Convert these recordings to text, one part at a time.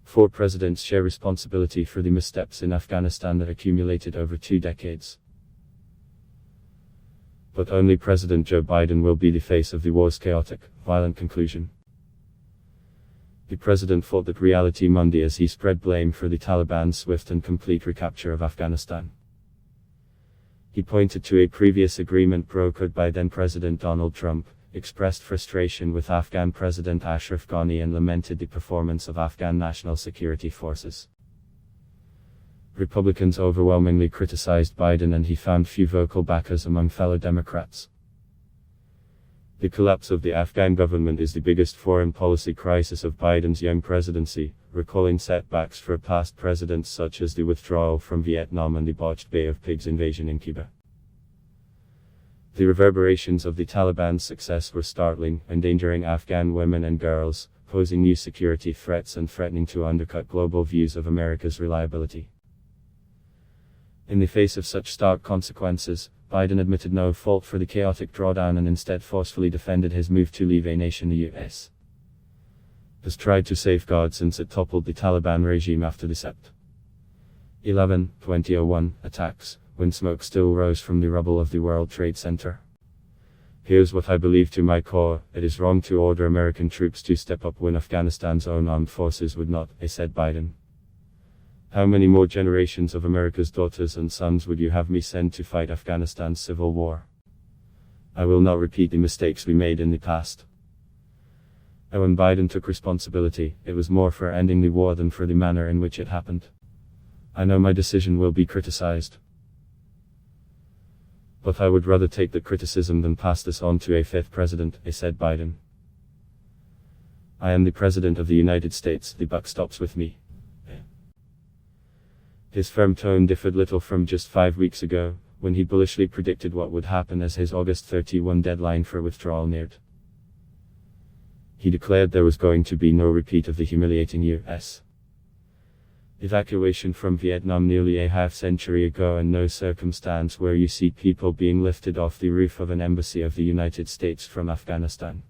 4 presidents share responsibility for the missteps in Afghanistan that accumulated over 2 decades. But only President Joe Biden will be the face of the war's chaotic, violent conclusion. The president fought that reality Monday as he spread blame for the Taliban's swift and complete recapture of Afghanistan. He pointed to a previous agreement brokered by then-President Donald Trump, expressed frustration with Afghan President Ashraf Ghani and lamented the performance of Afghan national security forces. Republicans overwhelmingly criticized Biden and he found few vocal backers among fellow Democrats. The collapse of the Afghan government is the biggest foreign policy crisis of Biden's young presidency, recalling setbacks for past presidents such as the withdrawal from Vietnam and the botched Bay of Pigs invasion in Cuba. The reverberations of the Taliban's success were startling, endangering Afghan women and girls, posing new security threats and threatening to undercut global views of America's reliability. In the face of such stark consequences, Biden admitted no fault for the chaotic drawdown and instead forcefully defended his move to leave a nation the U.S. has tried to safeguard since it toppled the Taliban regime after the Sept. 11, 2001 attacks, when smoke still rose from the rubble of the World Trade Center. Here's what I believe to my core: it is wrong to order American troops to step up when Afghanistan's own armed forces would not, said Biden. How many more generations of America's daughters and sons would you have me send to fight Afghanistan's civil war? I will not repeat the mistakes we made in the past. And when Biden took responsibility, it was more for ending the war than for the manner in which it happened. I know my decision will be criticized. But I would rather take the criticism than pass this on to a 5th president, said Biden. I am the President of the United States, the buck stops with me. His firm tone differed little from just 5 weeks ago, when he bullishly predicted what would happen as his August 31 deadline for withdrawal neared. He declared there was going to be no repeat of the humiliating U.S. evacuation from Vietnam nearly a half-century ago, and no circumstance where you see people being lifted off the roof of an embassy of the United States from Afghanistan.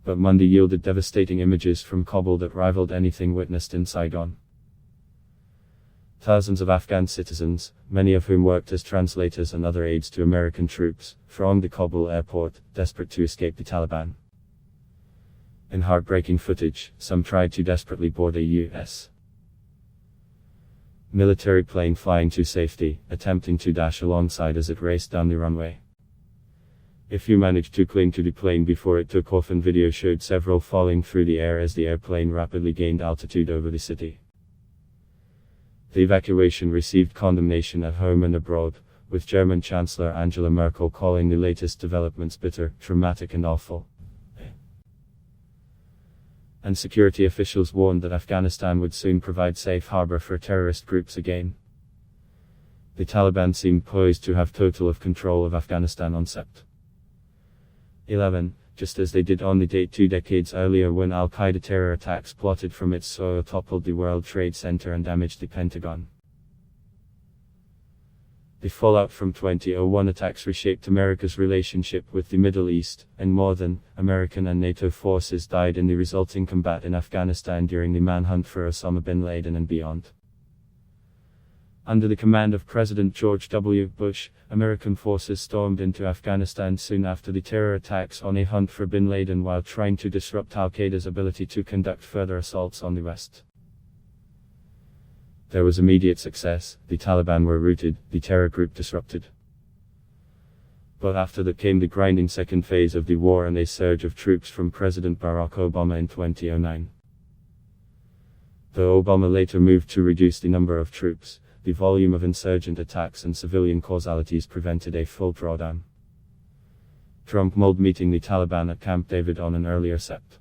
But Monday yielded devastating images from Kabul that rivaled anything witnessed in Saigon. Thousands of Afghan citizens, many of whom worked as translators and other aides to American troops, thronged the Kabul airport, desperate to escape the Taliban. In heartbreaking footage, some tried to desperately board a U.S. military plane flying to safety, attempting to dash alongside as it raced down the runway. A few managed to cling to the plane before it took off, and video showed several falling through the air as the airplane rapidly gained altitude over the city. The evacuation received condemnation at home and abroad, with German Chancellor Angela Merkel calling the latest developments bitter, traumatic and awful. And security officials warned that Afghanistan would soon provide safe harbor for terrorist groups again. The Taliban seemed poised to have total of control of Afghanistan on Sept. 11, just as they did on the date 2 decades earlier when Al-Qaeda terror attacks plotted from its soil toppled the World Trade Center and damaged the Pentagon. The fallout from 2001 attacks reshaped America's relationship with the Middle East, and more than American and NATO forces died in the resulting combat in Afghanistan during the manhunt for Osama bin Laden and beyond. Under the command of President George W. Bush, American forces stormed into Afghanistan soon after the terror attacks on a hunt for bin Laden while trying to disrupt Al-Qaeda's ability to conduct further assaults on the West. There was immediate success, the Taliban were routed, the terror group disrupted. But after that came the grinding second phase of the war and a surge of troops from President Barack Obama in 2009. Though Obama later moved to reduce the number of troops, the volume of insurgent attacks and civilian causalities prevented a full drawdown. Trump mulled meeting the Taliban at Camp David on an earlier Sept.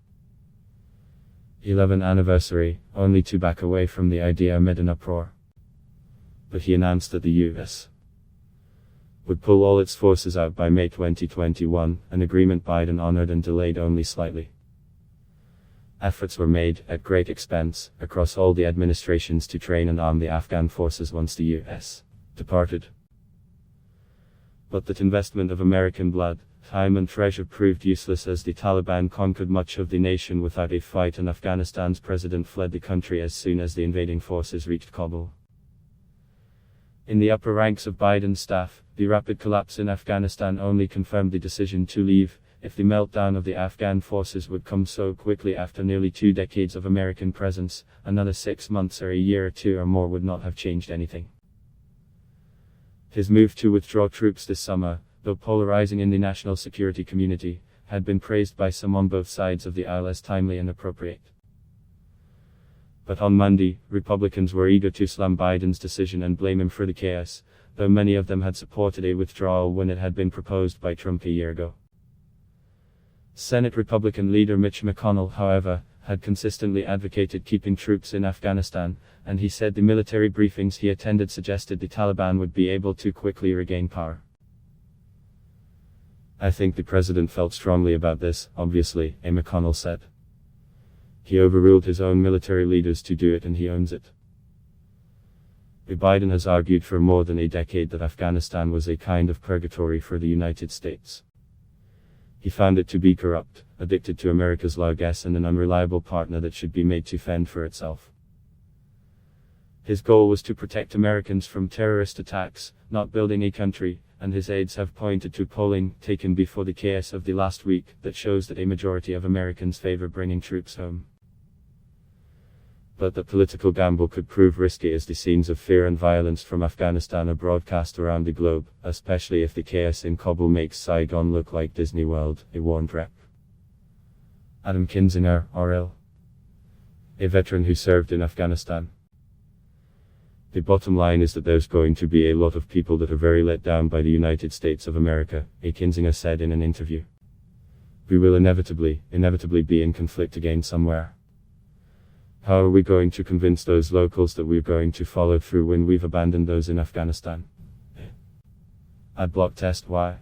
11 anniversary, only to back away from the idea amid an uproar. But he announced that the U.S. would pull all its forces out by May 2021, an agreement Biden honored and delayed only slightly. Efforts were made, at great expense, across all the administrations to train and arm the Afghan forces once the U.S. departed. But that investment of American blood, Time and treasure proved useless as the Taliban conquered much of the nation without a fight, and Afghanistan's president fled the country as soon as the invading forces reached Kabul. In the upper ranks of Biden's staff, the rapid collapse in Afghanistan only confirmed the decision to leave. If the meltdown of the Afghan forces would come so quickly after nearly 2 decades of American presence, another 6 months or a year or two or more would not have changed anything. His move to withdraw troops this summer, though polarizing in the national security community, had been praised by some on both sides of the aisle as timely and appropriate. But on Monday, Republicans were eager to slam Biden's decision and blame him for the chaos, though many of them had supported a withdrawal when it had been proposed by Trump a year ago. Senate Republican leader Mitch McConnell, however, had consistently advocated keeping troops in Afghanistan, and he said the military briefings he attended suggested the Taliban would be able to quickly regain power. "I think the president felt strongly about this, obviously," McConnell said. "He overruled his own military leaders to do it, and he owns it." Biden has argued for more than a decade that Afghanistan was a kind of purgatory for the United States. He found it to be corrupt, addicted to America's largesse, and an unreliable partner that should be made to fend for itself. His goal was to protect Americans from terrorist attacks, not building a country, and his aides have pointed to polling taken before the chaos of the last week that shows that a majority of Americans favor bringing troops home. But the political gamble could prove risky as the scenes of fear and violence from Afghanistan are broadcast around the globe, especially if the chaos in Kabul makes Saigon look like Disney World, a warned Rep. Adam Kinzinger, RL. A veteran who served in Afghanistan. "The bottom line is that there's going to be a lot of people that are very let down by the United States of America," Kinzinger said in an interview. "We will inevitably be in conflict again somewhere. How are we going to convince those locals that we're going to follow through when we've abandoned those in Afghanistan?" Adblock test. Why?